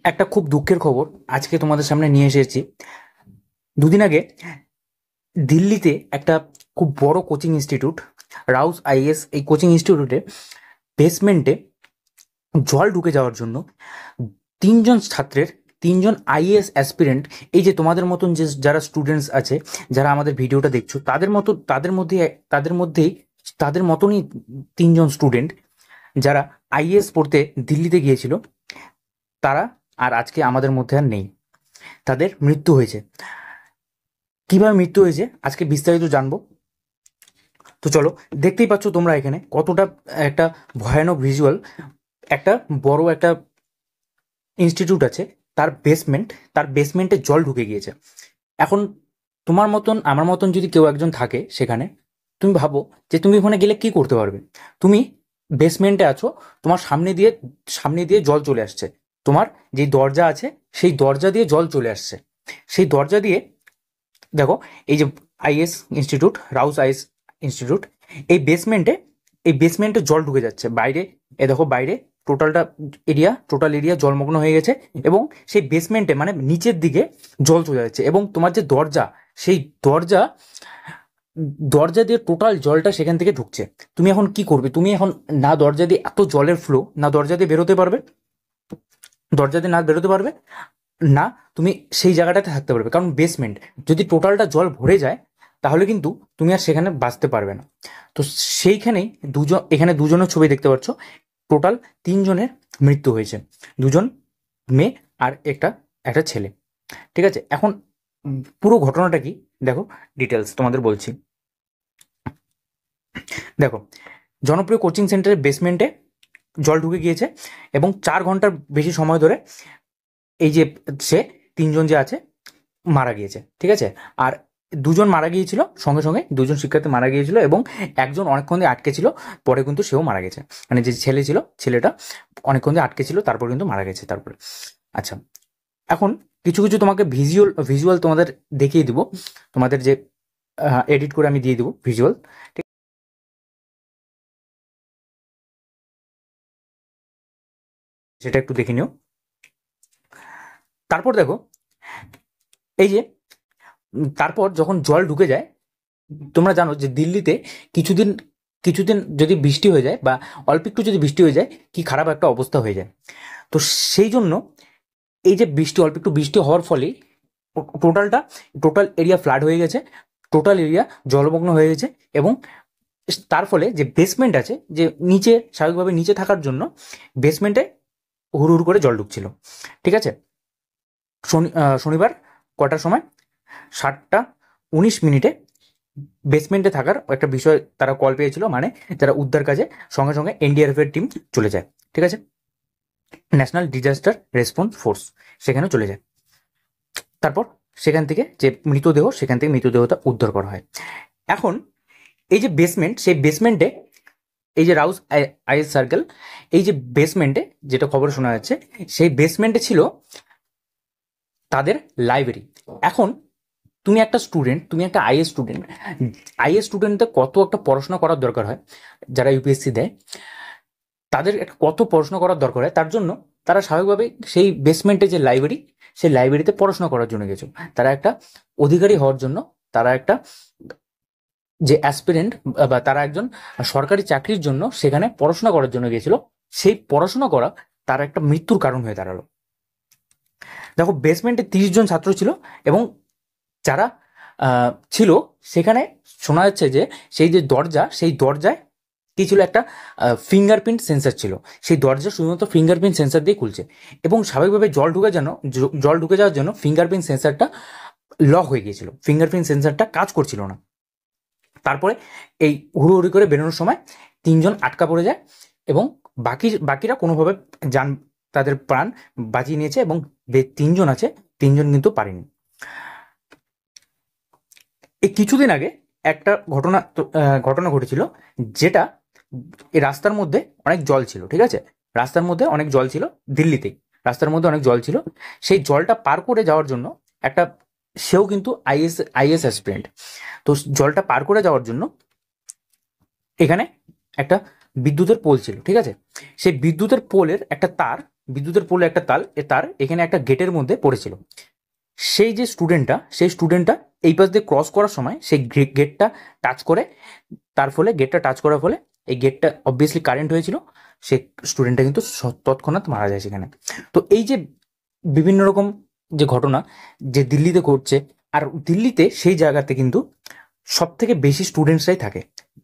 একটা খুব দুঃখের খবর আজকে তোমাদের সামনে নিয়ে এসেছি। দুদিন আগে দিল্লিতে একটা খুব বড় কোচিং ইনস্টিটিউট, রাউস আইএস, এই কোচিং ইনস্টিটিউটে বেসমেন্টে জল ঢুকে যাওয়ার জন্য তিনজন ছাত্রের, তিনজন আইএএস অ্যাসপিরেন্ট, এই যে তোমাদের মতন যে যারা স্টুডেন্টস আছে, যারা আমাদের ভিডিওটা দেখছো, তাদের মতনই তিনজন স্টুডেন্ট যারা আইএএস পড়তে দিল্লিতে গিয়েছিল, তারা আর আজকে আমাদের মধ্যে আর নেই। তাদের মৃত্যু হয়েছে। কিভাবে মৃত্যু হয়েছে আজকে বিস্তারিত জানবো। তো চলো, দেখতেই পাচ্ছ তোমরা এখানে কতটা একটা ভয়ানক ভিজুয়াল। একটা বড় একটা ইনস্টিটিউট আছে, তার বেসমেন্টে জল ঢুকে গিয়েছে। এখন তোমার মতন আমার মতন যদি কেউ একজন থাকে সেখানে, তুমি ভাবো যে তুমি ওখানে গেলে কি করতে পারবে। তুমি বেসমেন্টে আছো, তোমার সামনে দিয়ে জল চলে আসছে। তোমার যে দরজা আছে সেই দরজা দিয়ে জল চলে আসছে। সেই দরজা দিয়ে দেখো, এই যে আইএস ইনস্টিটিউট, রাউস আইএস ইনস্টিটিউট, এই বেসমেন্টে জল ঢুকে যাচ্ছে বাইরে। দেখো বাইরে টোটাল এরিয়া জলমগ্ন হয়ে গেছে, এবং সেই বেসমেন্টে মানে নিচের দিকে জল চলে যাচ্ছে। এবং তোমার যে দরজা, সেই দরজা দিয়ে টোটাল জলটা সেখান থেকে ঢুকছে। তুমি এখন কি করবে? তুমি এখন না দরজা দিয়ে এত জলের ফ্লো, না দরজা দিয়ে বেরোতে পারবে, না তুমি সেই জায়গাটাতে থাকতে পারবে। কারণ বেসমেন্ট, যদি টোটালটা জল ভরে যায় তাহলে কিন্তু তুমি আর সেখানে বাঁচতে পারবে না। তো সেইখানেই এখানে দুজনের ছবি দেখতে পাচ্ছ। টোটাল তিনজনের মৃত্যু হয়েছে, দুজন মেয়ে আর একটা একটা ছেলে। ঠিক আছে, এখন পুরো ঘটনাটা কি দেখো, ডিটেলস তোমাদের বলছি। দেখো, জনপ্রিয় কোচিং সেন্টারের বেসমেন্টে জল ঢুকে গিয়েছে, এবং 4 ঘন্টার বেশি সময় ধরে এই যে সে তিনজন যে আছে মারা গিয়েছে। ঠিক আছে, আর দুজন মারা গিয়েছিল, সঙ্গে সঙ্গে দুজন শিক্ষার্থী মারা গিয়েছিল, এবং একজন অনেকক্ষণ দিয়ে আটকে ছিল, পরে কিন্তু সেও মারা গেছে। মানে যে ছেলে ছিল, ছেলেটা অনেকক্ষণ দিয়ে আটকে ছিল, তারপর কিন্তু মারা গেছে তারপরে। আচ্ছা, এখন কিছু কিছু তোমাকে ভিজুয়াল তোমাদের দেখিয়ে দিব, তোমাদের যে এডিট করে আমি দিয়ে দিব ভিজুয়াল। ঠিক, সেটা একটু দেখে নিও। তারপর দেখো, এই যে তারপর যখন জল ঢুকে যায়, তোমরা জানো যে দিল্লিতে কিছুদিন কিছুদিন যদি বৃষ্টি হয়ে যায়, বা অল্প একটু যদি বৃষ্টি হয়ে যায়, কি খারাপ একটা অবস্থা হয়ে যায়। তো সেই জন্য এই যে অল্প একটু বৃষ্টি হওয়ার ফলে টোটাল এরিয়া ফ্লাড হয়ে গেছে, টোটাল এরিয়া জলমগ্ন হয়ে গেছে। এবং তার ফলে যে বেসমেন্ট আছে, যে নিচে স্বাভাবিকভাবে নিচে থাকার জন্য বেসমেন্টে হুড় হুড় করে জল ঢুকছিল। ঠিক আছে, শনিবার কটার সময়, 7টা 19 মিনিটে বেসমেন্টে থাকার একটা বিষয় তারা কল পেয়েছিল, মানে যারা উদ্ধার কাজে, সঙ্গে সঙ্গে এনডিআরএফ এর টিম চলে যায়। ঠিক আছে, ন্যাশনাল ডিজাস্টার রেসপন্স ফোর্স সেখানে চলে যায়। তারপর সেখান থেকে যে মৃতদেহটা উদ্ধার করা হয়। এখন এই যে বেসমেন্ট, সেই বেসমেন্টে এই যে রাউস আইএস সার্কেল, এই যে বেসমেন্টে যেটা খবর শোনা যাচ্ছে, সেই বেসমেন্টে ছিল তাদের লাইব্রেরি। এখন তুমি একটা আইএস স্টুডেন্টদের কত একটা পড়াশোনা করার দরকার হয়, যারা ইউপিএসসি দেয় তাদের কত পড়াশোনা করার দরকার হয়। তার জন্য তারা স্বাভাবিকভাবেই সেই বেসমেন্টে যে লাইব্রেরি, সেই লাইব্রেরিতে পড়াশোনা করার জন্য গেছে। তারা একটা অধিকারী হওয়ার জন্য, তারা একটা যে অ্যাসপিরেন্ট, বা তারা একজন সরকারি চাকরির জন্য সেখানে পড়াশোনা করার জন্য গিয়েছিল। সেই পড়াশোনা করা তার একটা মৃত্যুর কারণ হয়ে দাঁড়ালো। দেখো, বেসমেন্টে 30 জন ছাত্র ছিল, এবং যারা ছিল সেখানে, শোনা যাচ্ছে যে সেই দরজায় কি ছিল, একটা ফিঙ্গারপ্রিন্ট সেন্সার ছিল। সেই দরজা শুধুমাত্র ফিঙ্গারপ্রিন্ট সেন্সার দিয়ে খুলছে, এবং স্বাভাবিকভাবে জল ঢুকে যাওয়ার জন্য ফিঙ্গারপ্রিন্ট সেন্সারটা লক হয়ে গিয়েছিল, ফিঙ্গারপ্রিন্ট সেন্সারটা কাজ করছিল না। তারপরে এই হুড়োহুড়ি করে বেরোনোর সময় 3জন আটকা পড়ে যায়, এবং বাকিরা কোনোভাবে তাদের প্রাণ বাঁচিয়ে নিয়েছে, এবং 3জন আছে, 3জন কিন্তু পারেনি। এই কিছুদিন আগে একটা ঘটনা ঘটেছিল, যেটা এই রাস্তার মধ্যে অনেক জল ছিল। ঠিক আছে, রাস্তার মধ্যে অনেক জল ছিল, দিল্লিতেই রাস্তার মধ্যে অনেক জল ছিল। সেই জলটা পার করে যাওয়ার জন্য একটা, সেও কিন্তু আইএস অ্যাসপিরেন্ট। তো জলটা পার করে যাওয়ার জন্য এখানে একটা বিদ্যুতের পোল ছিল। ঠিক আছে, সেই বিদ্যুতের পোলের একটা তার বিদ্যুতের পোলে একটা তার এখানে একটা গেটের মধ্যে পড়েছিল। সেই স্টুডেন্টটা এই পাশ দিয়ে ক্রস করার সময় সেই গেটটা টাচ করে, তার ফলে গেটটা টাচ করার ফলে এই গেটটা অবভিয়াসলি কারেন্ট হয়েছিল, সে স্টুডেন্টটা কিন্তু তৎক্ষণাৎ মারা যায় সেখানে। তো এই যে বিভিন্ন রকম যে ঘটনা যে দিল্লিতে ঘটছে, আর দিল্লিতে সেই জায়গাতে কিন্তু সব থেকে বেশি স্টুডেন্টসরাই থাকে,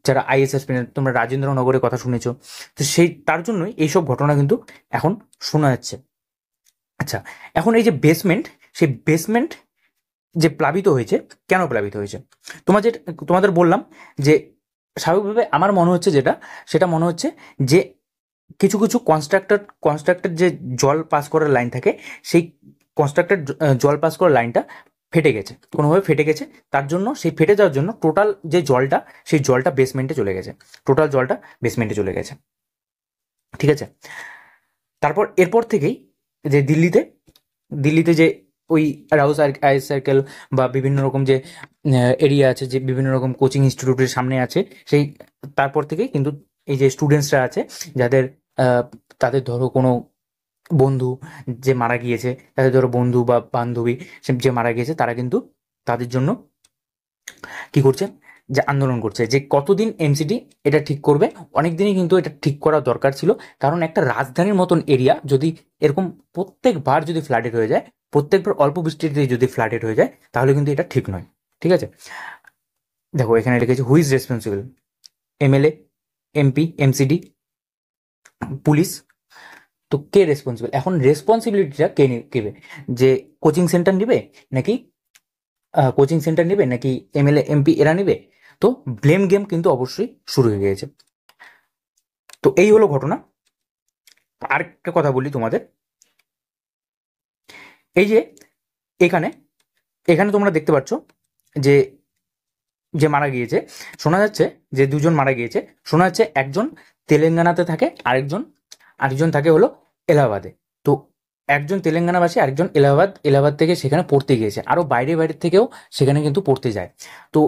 যারা আইএস অ্যাসপিরেন্ট, তোমরা রাজেন্দ্রনগরের কথা শুনেছো, তো তার জন্যই এইসব ঘটনা কিন্তু এখন শোনা যাচ্ছে। আচ্ছা, এখন এই যে সেই বেসমেন্ট যে প্লাবিত হয়েছে, কেন প্লাবিত হয়েছে তোমাদের বললাম যে স্বাভাবিকভাবে আমার মনে হচ্ছে সেটা মনে হচ্ছে যে কিছু কিছু কনস্ট্রাক্টেড যে জল পাস করার লাইন থাকে, সেই কনস্ট্রাক্টেড জল পাস করার লাইনটা ফেটে গেছে, কোনোভাবে ফেটে গেছে। তার জন্য সেই ফেটে যাওয়ার জন্য টোটাল যে জলটা, সেই জলটা বেসমেন্টে চলে গেছে, ঠিক আছে। তারপর এরপর থেকেই যে দিল্লিতে যে ওই রাউস আই সার্কেল বা বিভিন্ন রকম যে এরিয়া আছে, যে বিভিন্ন রকম কোচিং ইনস্টিটিউটের সামনে আছে, সেই তারপর থেকেই কিন্তু এই যে স্টুডেন্টসরা আছে, যাদের তাদের ধরো কোনো বন্ধু যে মারা গিয়েছে, তাদের ধরো বন্ধু বা বান্ধবী যে মারা গিয়েছে, তারা কিন্তু তাদের জন্য কি করছে, যে আন্দোলন করছে যে কতদিন এমসিডি এটা ঠিক করবে। অনেক দিনই কিন্তু এটা ঠিক করা দরকার ছিল, কারণ একটা রাজধানীর মতন এরিয়া যদি এরকম প্রত্যেকবার যদি ফ্লাডেড হয়ে যায়, প্রত্যেকবার অল্প বৃষ্টিতে যদি ফ্লাডেড হয়ে যায়, তাহলে কিন্তু এটা ঠিক নয়, ঠিক আছে। দেখো এখানে লিখেছে হুই is responsible, MLA, MP, MCD, police. তো কে রেসপন্সিবল? এখন রেসপন্সিবিলিটিটা কে নেবে? যে কোচিং সেন্টার নেবে নাকি এমএলএ, এমপি এরা নেবে? তো ব্লেম গেম কিন্তু অবশ্যই শুরু হয়ে গিয়েছে। তো এই হলো ঘটনা। আর একটা কথা বলি তোমাদের, এই যে এখানে এখানে তোমরা দেখতে পাচ্ছ যে যে মারা গিয়েছে, শোনা যাচ্ছে যে দুজন মারা গিয়েছে, শোনা যাচ্ছে একজন তেলেঙ্গানাতে থাকে, আরেকজন থাকে হলো এলাহাবাদে। তো একজন তেলেঙ্গানাবাসী, আরেকজন এলাহাবাদ থেকে সেখানে পড়তে গিয়েছে, আরও বাইরে থেকেও সেখানে কিন্তু পড়তে যায়। তো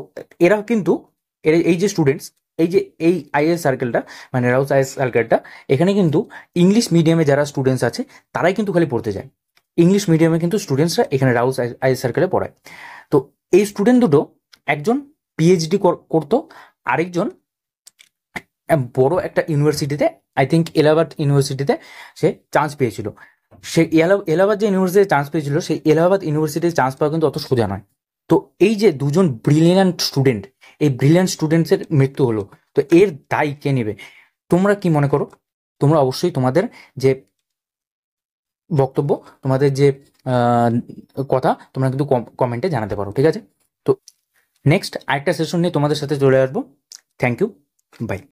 এরা কিন্তু এই যে স্টুডেন্টস, এই আইএস সার্কেলটা, মানে রাউস আইএস সার্কেলটা, এখানে কিন্তু ইংলিশ মিডিয়ামে যারা স্টুডেন্টস আছে তারাই কিন্তু খালি পড়তে যায়। ইংলিশ মিডিয়ামে কিন্তু স্টুডেন্টসরা এখানে রাউস আইএস সার্কেলে পড়ায়। তো এই স্টুডেন্ট দুটো, একজন পিএইচডি করতো, আরেকজন বড় একটা ইউনিভার্সিটিতে, আই থিঙ্ক এলাহাবাদ ইউনিভার্সিটিতে সে চান্স পেয়েছিল। সে এলাহাবাদ যে ইউনিভার্সিটিতে চান্স পেয়েছিল, সেই এলাহাবাদ ইউনিভার্সিটিতে চান্স পাওয়া কিন্তু অত সোজা নয়। তো এই যে দুজন ব্রিলিয়ান্ট স্টুডেন্ট, এই ব্রিলিয়ান্ট স্টুডেন্টসের মৃত্যু হলো, তো এর দায় কে নেবে? তোমরা কি মনে করো? তোমরা অবশ্যই তোমাদের যে বক্তব্য, তোমাদের যে কথা, তোমরা কিন্তু কমেন্টে জানাতে পারো, ঠিক আছে। তো নেক্সট আরেকটা সেশন নিয়ে তোমাদের সাথে চলে আসবো। Thank you, by.